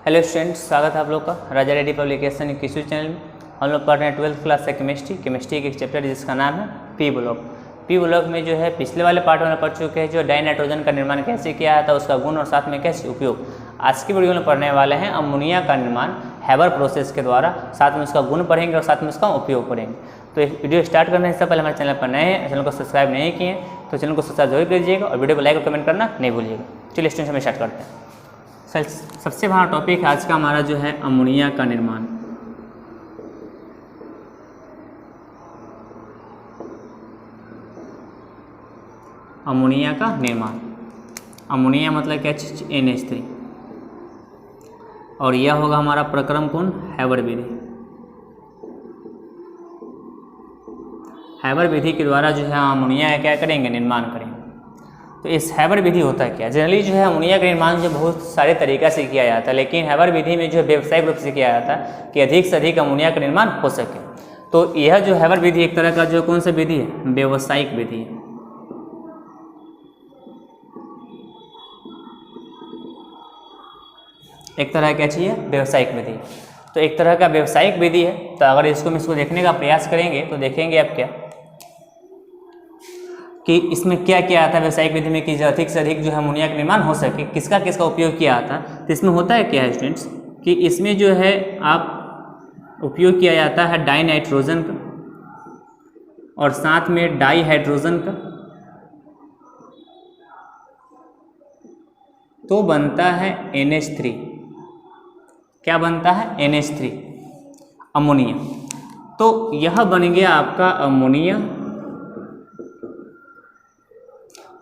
Hello students, स्वागत है आप लोग का राजा रेड्डी पब्लिकेशन के किसी चैनल में। हम लोग पढ़ रहे हैं 12th क्लास से केमिस्ट्री के एक चैप्टर जिसका नाम है पी ब्लॉक। पी ब्लॉक में जो है पिछले वाले पार्ट में पढ़ चुके हैं जो डाइनाइट्रोजन का निर्माण कैसे किया था, उसका गुण और साथ में कैसे उपयोग। आज की वीडियो में पढ़ने वाले हैं अमोनिया का निर्माण हैबर प्रोसेस के द्वारा, साथ में उसका गुण पढ़ेंगे और साथ में उसका उपयोग पढ़ेंगे। तो वीडियो स्टार्ट करने से पहले हमारे चैनल पर नए हैं, चैनल को सब्सक्राइब नहीं किए तो चैनल को सब्सक्राइब जरूर कीजिएगा और वीडियो को लाइक और कमेंट करना नहीं भूलिएगा। चलिए स्टूडेंट्स हम स्टार्ट करते हैं। सबसे बड़ा टॉपिक आज का हमारा जो है अमोनिया का निर्माण। अमोनिया का निर्माण, अमोनिया मतलब क्या चीज, NH3। और यह होगा हमारा प्रक्रम कौन, हैबर विधि। हैबर विधि के द्वारा जो है अमोनिया का क्या करेंगे, निर्माण करेंगे। तो इस हैबर विधि होता है क्या, जनरली जो है अमोनिया का निर्माण जो बहुत सारे तरीक़ा से किया जाता है, लेकिन हैबर विधि में जो है व्यावसायिक रूप से किया जाता है कि अधिक से अधिक अमोनिया का निर्माण हो सके। तो यह जो हैबर विधि एक तरह का जो कौन सा विधि है, व्यावसायिक विधि है। एक तरह क्या चाहिए, व्यावसायिक विधि। तो एक तरह का व्यावसायिक विधि है। तो अगर इसको देखने का प्रयास करेंगे तो देखेंगे आप क्या कि इसमें क्या किया आता है व्यावसायिक विधि में कि अधिक से अधिक जो है अमोनिया का निर्माण हो सके, किसका किसका उपयोग किया आता है। तो इसमें होता है क्या है स्टूडेंट्स कि इसमें जो है आप उपयोग किया जाता है डाइनाइट्रोजन का और साथ में डाईहाइड्रोजन का, तो बनता है NH3। क्या बनता है, NH3 अमोनिया। तो यह बन गया आपका अमोनिया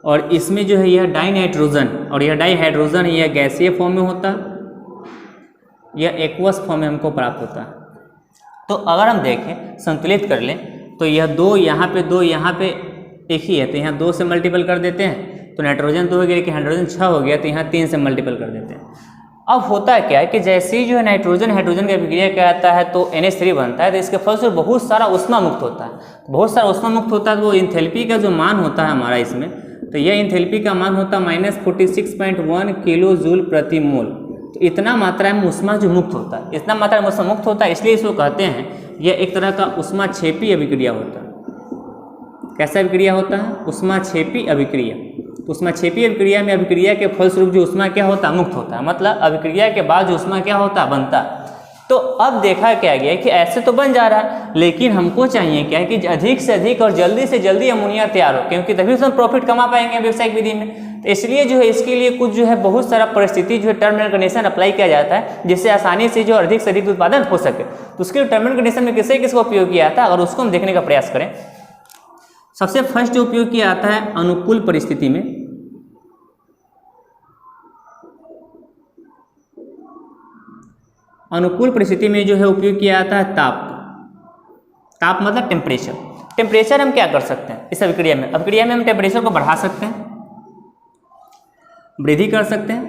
और इसमें जो है यह डाइनाइट्रोजन और यह डाईहाइड्रोजन यह गैसीय फॉर्म में होता है, यह एक्वस फॉर्म में हमको प्राप्त होता है। तो अगर हम देखें संतुलित कर लें तो यह दो यहाँ पे दो यहाँ पे एक ही है, तो यहाँ 2 से मल्टीपल कर देते हैं तो नाइट्रोजन 2 हो गया, लेकिन हाइड्रोजन 6 हो गया, तो यहाँ 3 से मल्टीपल कर देते हैं। अब होता है क्या है कि जैसे ही जो है नाइट्रोजन हाइड्रोजन का विक्रिया कहता है तो NH3 बनता है, तो इसके फलस्वरूप बहुत सारा उष्मा मुक्त होता है। बहुत सारा उष्मा मुक्त होता है तो वो इंथैल्पी का जो मान होता है हमारा इसमें, तो यह इंथैल्पी का मान होता है -46.1 किलो जूल प्रति मोल। तो इतना मात्रा में उष्मा जो मुक्त होता है, इतना मात्रा में उष्मा मुक्त होता है, इसलिए इसको कहते हैं यह एक तरह का उष्माक्षेपी अभिक्रिया होता है। कैसा अभिक्रिया होता है, उष्माक्षेपी अभिक्रिया। तो उष्माक्षेपी अभिक्रिया में अभिक्रिया के फलस्वरूप जो उष्मा क्या होता है, मुक्त होता है। मतलब अभिक्रिया के बाद जो उष्मा क्या होता है, बनता है। तो अब देखा क्या गया कि ऐसे तो बन जा रहा है, लेकिन हमको चाहिए क्या है कि अधिक से अधिक और जल्दी से जल्दी अमोनिया तैयार हो, क्योंकि तभी से हम प्रॉफिट कमा पाएंगे व्यावसायिक विधि में। तो इसलिए जो है इसके लिए कुछ जो है बहुत सारा परिस्थिति जो है टर्म एंड कंडीशन अप्लाई किया जाता है, जिससे आसानी से जो अधिक से अधिक उत्पादन हो सके। तो उसके टर्म एंड कंडीशन में किसका उपयोग किया जाता है, अगर उसको हम देखने का प्रयास करें। सबसे फर्स्ट जो उपयोग किया जाता है अनुकूल परिस्थिति में। अनुकूल परिस्थिति में जो है उपयोग किया जाता है ताप। ताप मतलब टेम्परेचर। टेम्परेचर हम क्या कर सकते हैं इस अभिक्रिया में, अभिक्रिया में हम टेम्परेचर को बढ़ा सकते हैं, वृद्धि कर सकते हैं।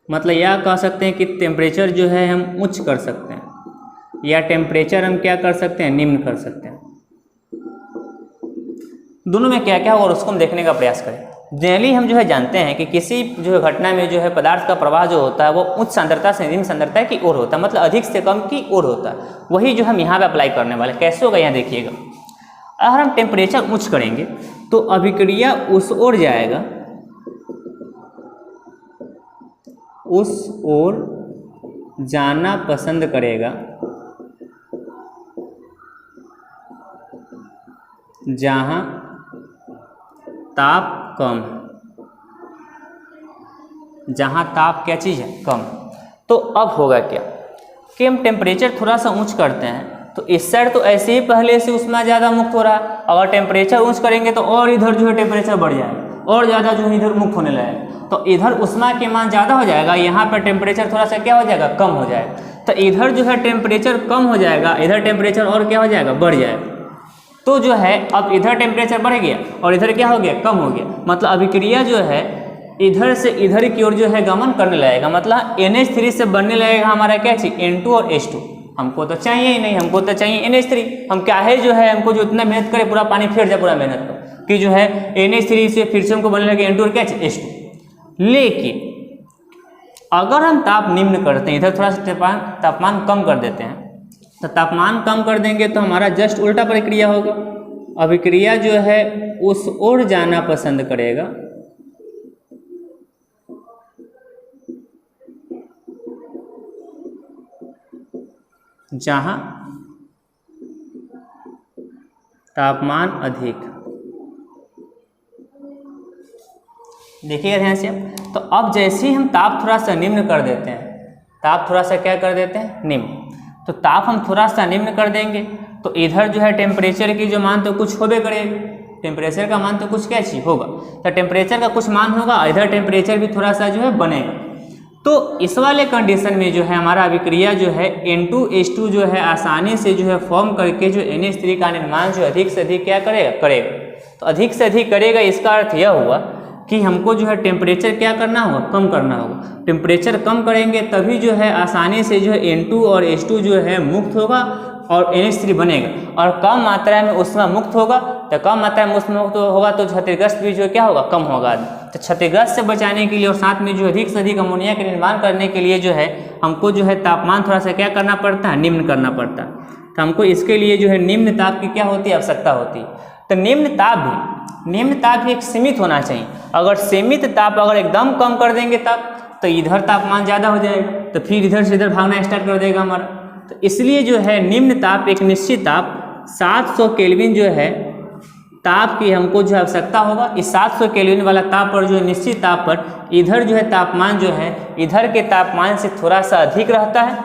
मतलब यह कह सकते हैं कि टेम्परेचर जो है हम उच्च कर सकते हैं, या टेम्परेचर हम क्या कर सकते हैं, निम्न कर सकते हैं। दोनों में क्या क्या होगा और उसको हम देखने का प्रयास करें। जनरली हम जो है जानते हैं कि किसी जो है घटना में जो है पदार्थ का प्रवाह जो होता है वो उच्च सांद्रता से निम्न सांद्रता की ओर होता है, मतलब अधिक से कम की ओर होता है। वही जो हम यहाँ पे अप्लाई करने वाले। कैसे होगा यहाँ देखिएगा, अगर हम टेम्परेचर उच्च करेंगे तो अभिक्रिया उस ओर जाएगा, उस ओर जाना पसंद करेगा जहाँ ताप कम है, जहाँ ताप क्या चीज़ है, कम। तो अब होगा क्या कि हम टेम्परेचर थोड़ा सा ऊंच करते हैं तो इस साइड तो ऐसे ही पहले से उष्मा ज़्यादा मुक्त हो रहा है, अगर टेम्परेचर ऊंच करेंगे तो और इधर जो है टेम्परेचर बढ़ जाएगा और ज़्यादा जो है इधर मुक्त होने लगेगा। तो इधर उष्मा के मान ज़्यादा हो जाएगा, यहाँ पर टेम्परेचर थोड़ा सा क्या हो जाएगा, कम हो जाएगा। तो इधर जो है टेम्परेचर कम हो जाएगा, इधर टेम्परेचर और क्या हो जाएगा, बढ़ जाएगा। तो जो है अब इधर टेम्परेचर बढ़ गया और इधर क्या हो गया, कम हो गया। मतलब अभिक्रिया जो है इधर से इधर की ओर जो है गमन करने लगेगा। मतलब NH3 से बनने लगेगा हमारा क्या चीज, N2 और H2। हमको तो चाहिए ही नहीं, हमको तो चाहिए NH3। हम क्या है जो है हमको जो इतना मेहनत करे पूरा पानी फेर जाए, पूरा मेहनत को कि जो है NH3 से फिर से हमको बनने लगे N2 और क्या H2। लेकिन अगर हम ताप निम्न करते हैं, इधर थोड़ा सा तापमान कम कर देते हैं, तो तापमान कम कर देंगे तो हमारा जस्ट उल्टा प्रक्रिया होगा। अभिक्रिया जो है उस ओर जाना पसंद करेगा जहां तापमान अधिक। देखिएगा ध्यान से। तो अब जैसे ही हम ताप थोड़ा सा निम्न कर देते हैं, ताप थोड़ा सा क्या कर देते हैं, निम्न, तो ताप हम थोड़ा सा निम्न कर देंगे तो इधर जो है टेम्परेचर की जो मान तो कुछ होबे करेगा, टेम्परेचर का मान तो कुछ क्या चीज होगा, तो टेम्परेचर का कुछ मान होगा, इधर टेम्परेचर भी थोड़ा सा जो है बनेगा। तो इस वाले कंडीशन में जो है हमारा अभिक्रिया जो है N2H2 जो है आसानी से जो है फॉर्म करके जो NH3 का निर्माण जो अधिक से अधिक क्या करेगा। तो अधिक से अधिक करेगा, इसका अर्थ यह हुआ कि हमको जो है टेम्परेचर क्या करना होगा, कम करना होगा। टेम्परेचर कम करेंगे तभी जो है आसानी से जो है N2 और H2 जो है मुक्त होगा और NH3 बनेगा, और कम मात्रा में ऊष्मा मुक्त होगा। तो कम मात्रा में ऊष्मा मुक्त होगा तो क्षतिग्रस्त भी जो क्या होगा, कम होगा। तो क्षतिग्रस्त से बचाने के लिए और साथ में जो अधिक से अधिक अमोनिया के निर्माण करने के लिए जो है हमको जो है तापमान थोड़ा सा क्या करना पड़ता है, निम्न करना पड़ता है। तो हमको इसके लिए जो है निम्न ताप की क्या होती है, आवश्यकता होती है। तो निम्न ताप भी एक सीमित होना चाहिए। अगर सीमित ताप अगर एकदम कम कर देंगे ताप, तो इधर तापमान ज़्यादा हो जाएगा, तो फिर इधर से इधर भागना स्टार्ट कर देगा हमारा। तो इसलिए जो है निम्न ताप, एक निश्चित ताप 700 केल्विन जो है ताप की हमको जो आवश्यकता होगा। इस 700 केल्विन वाला ताप पर जो है निश्चित ताप पर इधर जो है तापमान जो है इधर के तापमान से थोड़ा सा अधिक रहता है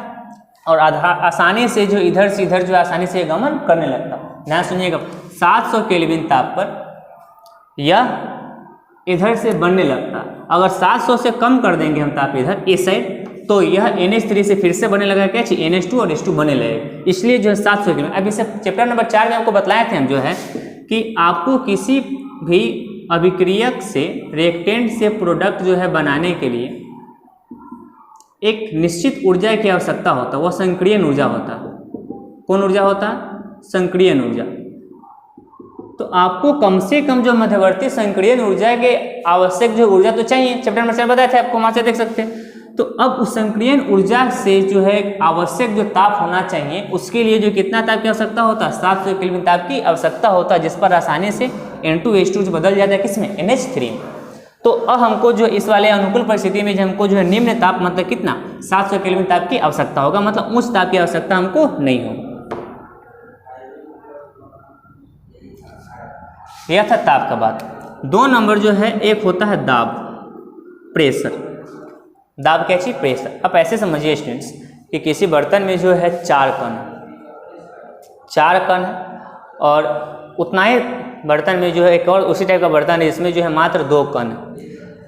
और आसानी से जो इधर से इधर जो आसानी से गमन करने लगता है। ध्यान सुनिएगा, 700 केल्विन ताप पर यह इधर से बनने लगता है। अगर 700 से कम कर देंगे हम ताप इधर इस साइड, तो यह NH3 से फिर से बनने लगा क्या चाहिए, NH2 और H2 बनने लगेगा। इसलिए जो है 700 केल्विन। अब इसे चैप्टर नंबर 4 में हमको बताए थे हम जो है कि आपको किसी भी अभिक्रियक से रिएक्टेंट से प्रोडक्ट जो है बनाने के लिए एक निश्चित ऊर्जा की आवश्यकता होता है, वह संक्रियन ऊर्जा होता है। कौन ऊर्जा होता है, संक्रियन ऊर्जा। तो आपको कम से कम जो मध्यवर्ती संक्रियन ऊर्जा के आवश्यक जो ऊर्जा तो चाहिए, चैप्टर नंबर 4 बताए थे आपको, वहाँ से देख सकते हैं। तो अब उस संक्रियन ऊर्जा से जो है आवश्यक जो ताप होना चाहिए, उसके लिए जो कितना ताप की आवश्यकता होता है, 700 केल्विन ताप की आवश्यकता होता है, जिस पर आसानी से N2H2 जो बदल जाता है किसमें, NH3 में। तो अब हमको जो इस वाले अनुकूल परिस्थिति में जो हमको जो है निम्न ताप मतलब कितना, 700 केल्विन ताप की आवश्यकता होगा, मतलब उच्च ताप की आवश्यकता हमको नहीं होगी। यह था ताप का बात। 2 नंबर जो है, एक होता है दाब, प्रेशर। दाब क्या चीज, प्रेशर। अब ऐसे समझिए स्टूडेंट्स कि किसी बर्तन में जो है 4 कण है और उतना ही बर्तन में जो है एक और उसी टाइप का बर्तन है जिसमें जो है मात्र 2 कण है।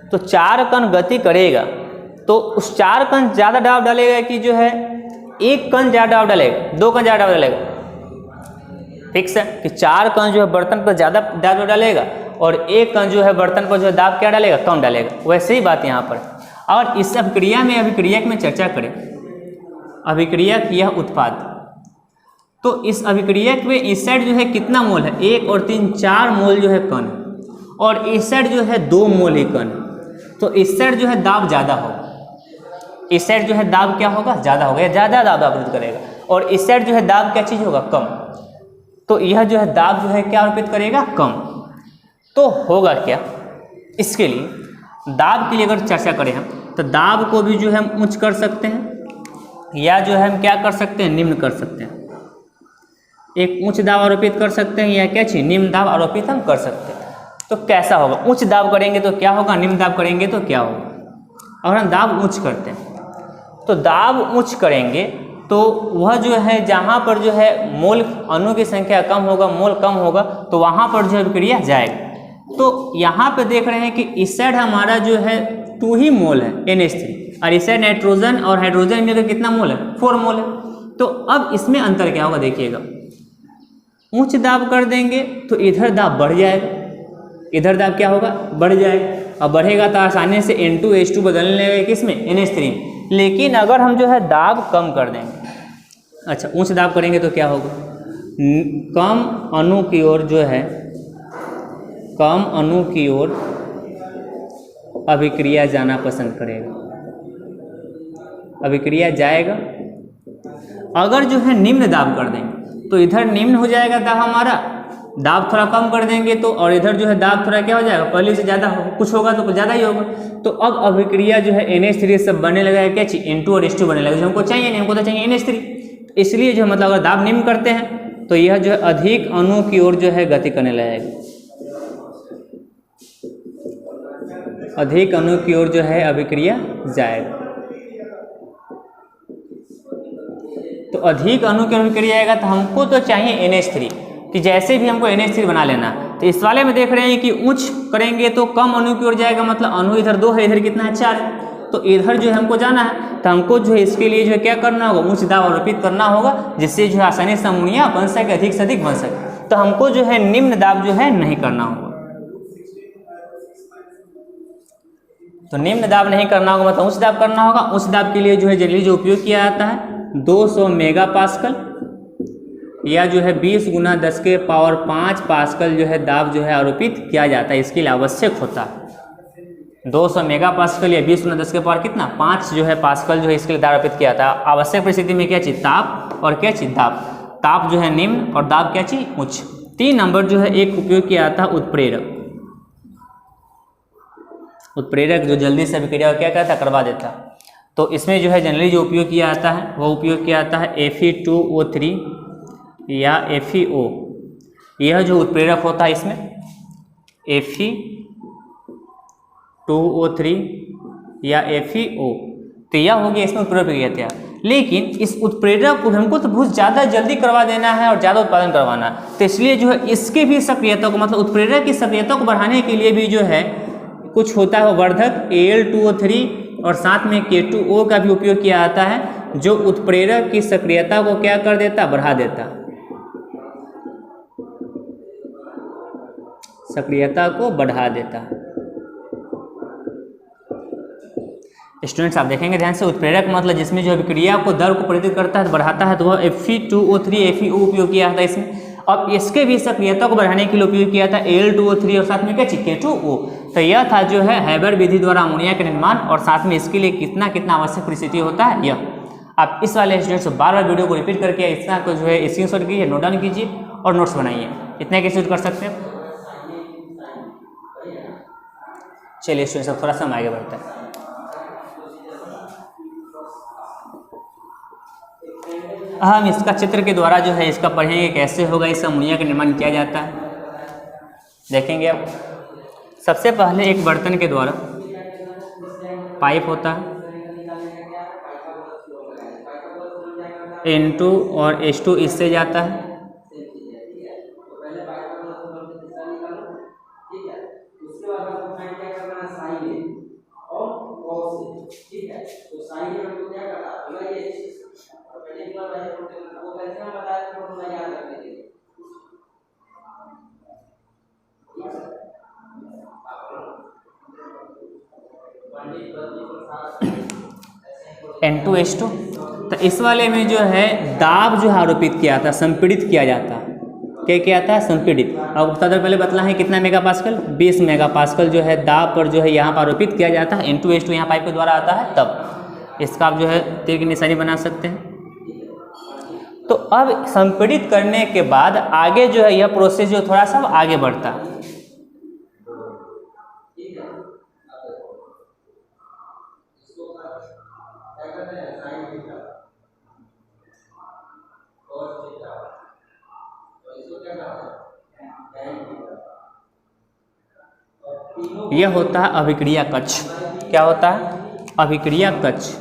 तो 4 कण गति करेगा तो उस 4 कण ज़्यादा दाब डालेगा कि जो है 1 कण ज़्यादा दाब डालेगा, 2 कण ज़्यादा दाब डालेगा। फिक्स है कि 4 कण जो है बर्तन पर ज़्यादा दाब डालेगा और 1 कण जो है बर्तन पर जो है दाब क्या डालेगा, कम डालेगा। वैसे ही बात यहाँ पर। और इस अभिक्रिया में, अभिक्रियक में चर्चा करें, अभिक्रियक यह उत्पाद, तो इस अभिक्रियक में इस साइड जो है कितना मोल है, 1 और 3 4 मोल जो है कण, और इस साइड जो है 2 मोल ही कण। तो इस साइड जो है दाब ज़्यादा होगा, इस साइड जो है दाब क्या होगा, ज़्यादा होगा, या ज़्यादा दाब आपूर्ति करेगा, और इस साइड जो है दाब क्या चीज़ होगा, कम। तो यह जो है दाब जो है क्या आरोपित करेगा, कम। तो होगा क्या, इसके लिए दाब के लिए अगर चर्चा करें हम, तो दाब को भी जो है हम उच्च कर सकते हैं, या जो है हम क्या कर सकते हैं, निम्न कर सकते हैं। एक उच्च दाब आरोपित कर सकते हैं, या क्या चीज, निम्न दाब आरोपित हम कर सकते हैं। तो कैसा होगा, उच्च दाब करेंगे तो क्या होगा, निम्न दाब करेंगे तो क्या होगा। अगर हम दाब उच्च करते हैं, तो दाब उच्च करेंगे तो वह जो है जहाँ पर जो है मोल अणु की संख्या कम होगा, मोल कम होगा, तो वहाँ पर जो है अभिक्रिया जाएगा। तो यहाँ पे देख रहे हैं कि इस साइड हमारा जो है 2 ही मोल है NH3, और इस साइड नाइट्रोजन और हाइड्रोजन मिलकर कितना मोल है, 4 मोल है। तो अब इसमें अंतर क्या होगा, देखिएगा, उच्च दाब कर देंगे तो इधर दाब बढ़ जाएगा, इधर दाब क्या होगा, बढ़ जाएगा, और बढ़ेगा तो आसानी से N2H2 बदलने लगेगा किसमें, NH3। लेकिन अगर हम जो है दाब कम कर देंगे, अच्छा उच्च दाब करेंगे तो क्या होगा, कम अणु की ओर जो है, कम अणु की ओर अभिक्रिया जाना पसंद करेगा। अभिक्रिया जाएगा। अगर जो है निम्न दाब कर देंगे तो इधर निम्न हो जाएगा दाब हमारा, दाब थोड़ा कम कर देंगे तो, और इधर जो है दाब थोड़ा क्या हो जाएगा, पहले से ज़्यादा कुछ होगा तो कुछ ज़्यादा ही होगा। तो अब अभिक्रिया जो है NH3 सब बनने लगा है, क्या चाहिए, N2 और H2 बनने लगा, जो हमको चाहिए नहीं, हमको तो चाहिए NH3। इसलिए जो मतलब अगर दाब निम्न करते हैं तो यह जो है अधिक अणु की ओर जो है गति करने लगेगा, अधिक अणु की ओर जो है अभिक्रिया जाएगा। तो अधिक अणु की ओर अभिक्रिया आएगा तो हमको तो चाहिए NH3 कि जैसे भी हमको NH3 बना लेना। तो इस वाले में देख रहे हैं कि उच्च करेंगे तो कम अणु की ओर जाएगा, मतलब अणु इधर 2 है, इधर कितना है 4 है। तो इधर जो है हमको जाना है, तो हमको जो है इसके लिए जो है क्या करना होगा, उच्च दाब आरोपित करना होगा, जिससे जो है आसानी से अमोनिया बन सके, अधिक से अधिक बन सके। तो हमको जो है निम्न दाब जो है नहीं करना होगा। तो निम्न दाब नहीं करना होगा, मतलब उच्च दाब करना होगा। उच्च दाब के लिए जो है जनरली जो उपयोग किया जाता है 200 मेगा पास्कल या जो है 20 × 10⁵ पास्कल जो है दाब जो है आरोपित किया जाता है, इसके लिए आवश्यक होता है। 200 मेगा पास्कल या 20 × 10⁵ कितना 5 जो है पास्कल जो है इसके लिए दाब आरोपित किया जाता है। आवश्यक परिस्थिति में क्या चाहिए, ताप और क्या चाहिए, दाब। ताप जो है निम्न और दाब क्या चाहिए, उच्च। 3 नंबर जो है एक उपयोग किया जाता है उत्प्रेरक। उत्प्रेरक जो जल्दी से अभिक्रिया क्या करता है, करवा देता। तो इसमें जो है जनरली जो उपयोग किया जाता है वह उपयोग किया जाता है Fe2O3 या FeO। यह जो उत्प्रेरक होता है इसमें Fe2O3 या FeO, तो यह हो गया इसमें उत्प्रेरक प्रक्रिया। लेकिन इस उत्प्रेरक को हमको तो बहुत ज़्यादा जल्दी करवा देना है और ज़्यादा उत्पादन करवाना है, तो इसलिए जो है इसके भी सक्रियता को, मतलब उत्प्रेरक की सक्रियता को बढ़ाने के लिए भी जो है कुछ होता है वर्धक Al2O3 और साथ में K2O का भी उपयोग किया जाता है, जो उत्प्रेरक की सक्रियता को क्या कर देता, बढ़ा देता, सक्रियता को बढ़ा देता। स्टूडेंट्स आप देखेंगे ध्यान से, उत्प्रेरक मतलब जिसमें जो अभिक्रिया को दर को प्रेरित करता है, बढ़ाता है, तो वह Fe2O3 FeO उपयोग किया जाता है इसमें। अब इसके भी सक्रियता को बढ़ाने के लिए उपयोग किया था Al2O3 और साथ में क्या चाहिए, K2O। तो यह था जो है हैबर विधि द्वारा अमोनिया का निर्माण, और साथ में इसके लिए कितना कितना आवश्यक परिस्थिति होता है यह। आप इस वाले स्टूडेंट्स को बार बार वीडियो को रिपीट करके इतना को जो है स्क्रीनशॉट कीजिए, नोट डाउन कीजिए और नोट्स बनाइए। इतना कैसे कर सकते हैं। चलिए स्टूडेंट्स थोड़ा सा हम आगे बढ़ते हैं। हम इसका चित्र के द्वारा जो है इसका पढ़ेंगे कैसे होगा इस अमोनिया का निर्माण किया जाता है। देखेंगे अब सबसे पहले एक बर्तन के द्वारा पाइप होता है, N2 और H2 इससे जाता है, N2H2। तो इस वाले में जो है दाब जो है आरोपित किया जाता है, संपीड़ित किया जाता है। क्या किया जाता है, संपीड़ित। अब सबसे पहले बतला है कितना मेगा पास्कल, 20 मेगा पास्कल जो है दाब पर जो है यहाँ पर आरोपित किया जाता है। N2H2 यहाँ पाइप के द्वारा आता है, तब इसका आप जो है तीर की निशानी बना सकते हैं। तो अब संपीड़ित करने के बाद आगे जो है यह प्रोसेस जो थोड़ा सा आगे बढ़ता है। यह होता है अभिक्रिया कक्ष। क्या होता है, अभिक्रिया कक्ष।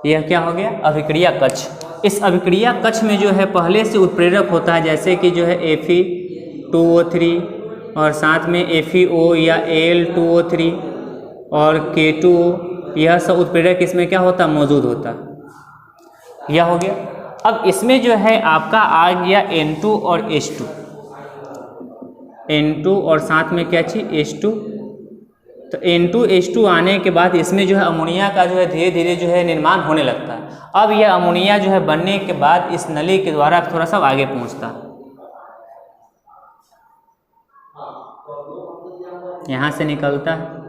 यह क्या हो गया, अभिक्रिया कक्ष। इस अभिक्रिया कक्ष में जो है पहले से उत्प्रेरक होता है, जैसे कि जो है Fe2O3 और साथ में FeO या Al2O3 और K2O, यह सब उत्प्रेरक इसमें क्या होता, मौजूद होता। यह हो गया। अब इसमें जो है आपका आ गया N2 और H2, N2 और साथ में क्या चाहिए, H2। तो N2H2 आने के बाद इसमें जो है अमोनिया का जो है धीरे धीरे जो है निर्माण होने लगता है। अब यह अमोनिया जो है बनने के बाद इस नली के द्वारा थोड़ा सा आगे पहुंचता है। यहाँ से निकलता है,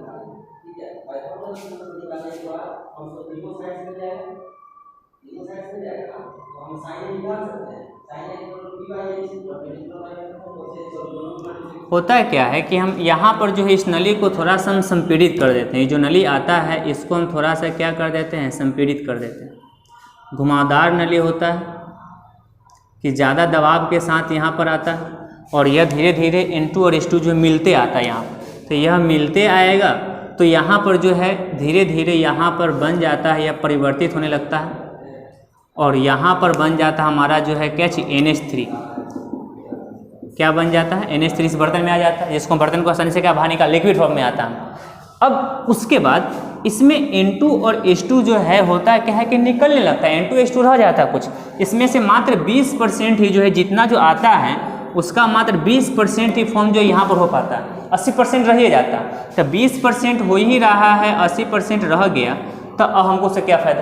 होता क्या है कि हम यहाँ पर जो है इस नली को थोड़ा सा हम संपीड़ित कर देते हैं। जो नली आता है इसको हम थोड़ा सा क्या कर देते हैं, संपीड़ित कर देते हैं। घुमावदार नली होता है कि ज़्यादा दबाव के साथ यहाँ पर आता है और यह धीरे धीरे N2 और H2 जो मिलते आता है यहाँ पर, तो यह मिलते आएगा तो यहाँ पर जो है धीरे धीरे यहाँ पर बन जाता है या परिवर्तित होने लगता है और यहाँ पर बन जाता है हमारा जो है क्या चीज NH3। क्या बन जाता है, NH3 इस बर्तन में आ जाता है, जिसको बर्तन को आसानी से क्या बाहर निकाल लिक्विड फॉर्म में आता है। अब उसके बाद इसमें N2 और H2 जो है होता है क्या है कि निकलने लगता है, N2 H2 रह जाता है कुछ, इसमें से मात्र 20% ही जो है जितना जो आता है उसका मात्र 20% ही फॉर्म जो यहाँ पर हो पाता है, 80% रह ही जाता है। तो 20% हो ही रहा है, 80% रह गया, तो अब हमको उससे क्या फ़ायदा।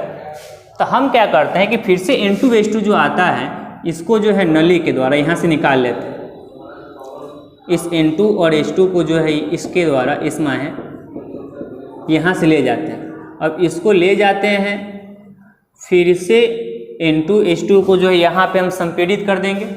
तो हम क्या करते हैं कि फिर से N2 H2 जो आता है इसको जो है नली के द्वारा यहाँ से निकाल लेते हैं। इस N2 और H2 को जो है इसके द्वारा इसमें है यहाँ से ले जाते हैं। अब इसको ले जाते हैं, फिर से N2 H2 को जो है यहाँ पे हम संपीड़ित कर देंगे।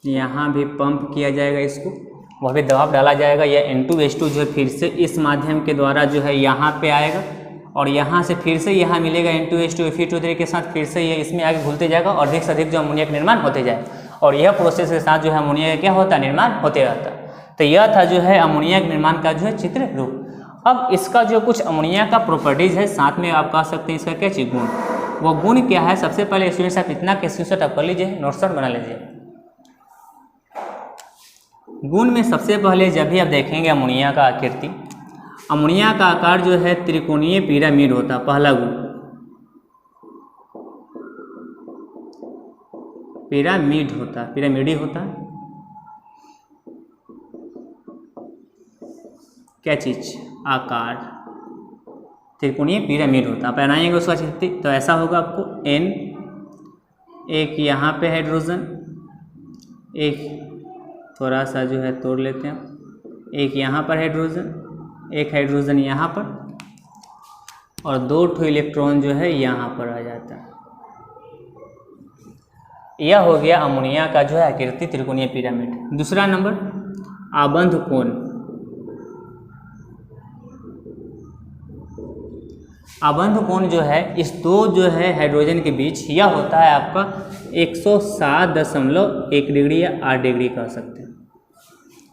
यहाँ भी पंप किया जाएगा, इसको वह भी दबाव डाला जाएगा। यह N2 H2 जो है फिर से इस माध्यम के द्वारा जो है यहाँ पे आएगा और यहाँ से फिर से यहाँ मिलेगा N2 H2, फिर टू के साथ फिर से ये इसमें आगे घुलते जाएगा और अधिक से अधिक जो अमोनिया का निर्माण होते जाएगा और यह प्रोसेस के साथ जो है अमोनिया का क्या होता है, निर्माण होते रहता है। तो यह था जो है अमोनिया के निर्माण का जो है चित्र रूप। अब इसका जो कुछ अमोनिया का प्रॉपर्टीज़ है, साथ में आप कह सकते हैं इसका क्या चीज़ गुण। वो गुण क्या है, सबसे पहले स्टूडेंट्स आप इतना के स्क्रीनशॉट आप कर लीजिए, नोट्स बना लीजिए। गुण में सबसे पहले जब भी आप देखेंगे अमोनिया का आकृति, अमोनिया का आकार जो है त्रिकोणीय पिरामिड होता है। पहला गुण पिरामिड होता है, पिरामिडी होता है। क्या चीज, आकार त्रिकोणीय पिरामिड होता है। आप बनाएंगे उसका चित्र तो ऐसा होगा आपको N, एक यहाँ पे हाइड्रोजन, एक थोड़ा सा जो है तोड़ लेते हैं, एक यहाँ पर हाइड्रोजन, एक हाइड्रोजन यहाँ पर और 2 इलेक्ट्रॉन जो है यहाँ पर आ जाता है। यह हो गया अमोनिया का जो है आकृति त्रिकोणीय पिरामिड। दूसरा नंबर आबंध कोण। आबंध कोण जो है इस दो जो है हाइड्रोजन के बीच यह होता है आपका 107.1 डिग्री या 8 डिग्री कह सकते हैं,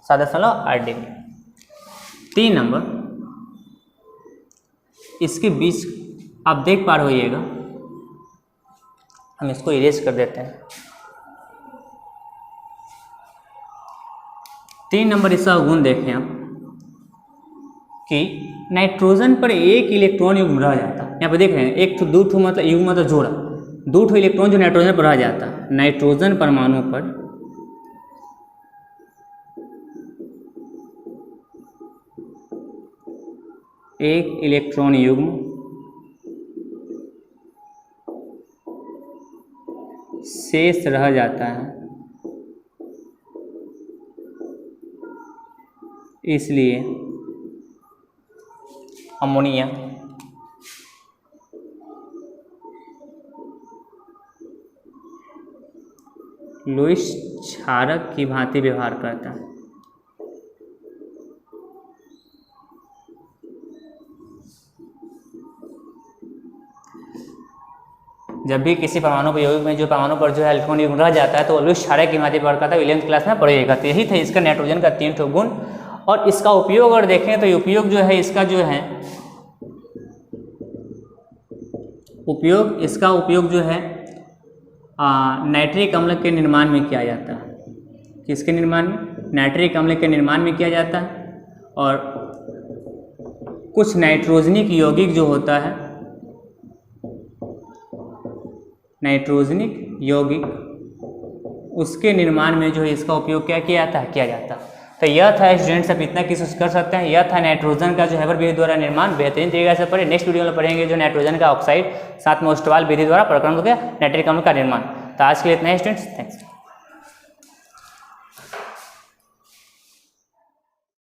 7.8 डिग्री। 3 नंबर इसके बीच आप देख पा रहे होइएगा, हम इसको इरेज कर देते हैं। 3 नंबर इसका गुण देखें आप कि नाइट्रोजन पर एक इलेक्ट्रॉन युग्म रह जाता है। यहाँ पे देख रहे हैं, एक दो मतलब युग्म मतलब जोड़ा, 2 इलेक्ट्रॉन जो नाइट्रोजन पर रह जाता है। नाइट्रोजन परमाणु पर एक इलेक्ट्रॉन युग्म शेष रह जाता है, इसलिए अमोनिया लुईस क्षारक की भांति व्यवहार करता है। जब भी किसी परमाणु के यौगिक में जो परमाणु पर जो है इलेक्ट्रॉन युग्म रह जाता है तो लुईस क्षारक की भांति व्यवहार करता है। 11th क्लास में पढ़िएगा। तो यही था इसका नाइट्रोजन का 3 गुण। और इसका उपयोग अगर देखें तो उपयोग जो है इसका जो है उपयोग जो है नाइट्रिक अम्ल के निर्माण में किया जाता है। किसके निर्माण में? नाइट्रिक अम्ल के निर्माण में किया जाता है। और कुछ नाइट्रोजनिक यौगिक जो होता है, नाइट्रोजनिक यौगिक, उसके निर्माण में जो है इसका उपयोग क्या किया जाता है। तो यह था स्टूडेंट्स, आप इतना किस कर सकते हैं, यह था नाइट्रोजन का जो हैबर विधि द्वारा निर्माण। बेहतरीन तरीके से पढ़े। नेक्स्ट वीडियो में पढ़ेंगे जो नाइट्रोजन का ऑक्साइड, साथ में ओस्टवाल विधि द्वारा प्रक्रम हो गया नाइट्रिक अम्ल का निर्माण। तो आज के लिए इतना ही स्टूडेंट्स, थैंक्स।